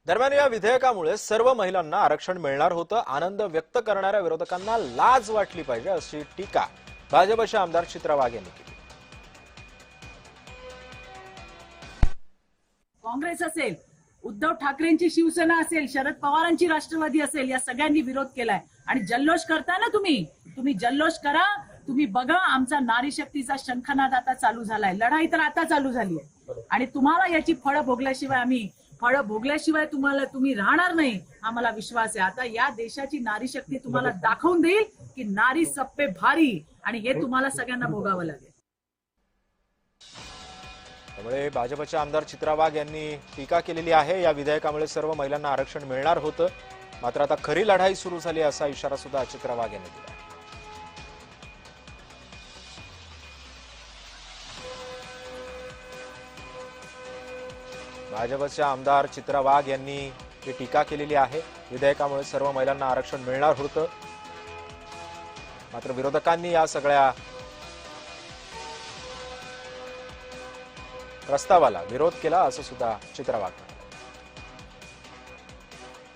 दरम्यान या विधेयकामुळे सर्व महिलांना आरक्षण मिळणार होतं. आनंद व्यक्त करणाऱ्या विरोधकांना लाज वाटली पाहिजे अशी टीका भाजपचे आमदार चित्रा वाघ यांनी केली. काँग्रेस असेल, उद्धव ठाकरेंची शिवसेना असेल, शरद पवारांची राष्ट्रवादी असेल, या सगळ्यांनी विरोध केलाय. आणि जल्लोष करता ना तुम्ही जल्लोष करा. तुम्ही बघा, आमचा नारी शक्तीचा शंखनाद आता चालू झालाय. लढाई तर आता चालू झाली आहे आणि तुम्हाला याची फळं भोगल्याशिवाय तुम्ही राहणार नाही, आम्हाला विश्वास आहे. आता या देशाची नारी शक्ती तुम्हाला दाखवून देईल की नारी सप्पे भारी, आणि हे तुम्हाला सगळ्यांना भोगावं लागेल. त्यामुळे भाजपचे आमदार चित्रा वाघ यांनी टीका केलेली आहे. या विधेयकामुळे सर्व महिलांना आरक्षण मिळणार होतं, मात्र आता खरी लढाई सुरू झाली असा इशारा सुद्धा चित्रा वाघ यांनी दिला. भाजपचे आमदार चित्रा वाघ यांनी ही टीका केलेली आहे. विधेयकामुळे सर्व महिलांना आरक्षण मिळणार होतं, मात्र विरोधकांनी या सगळ्या प्रस्तावाला विरोध केला असं सुद्धा चित्रा वाघ म्हणाले.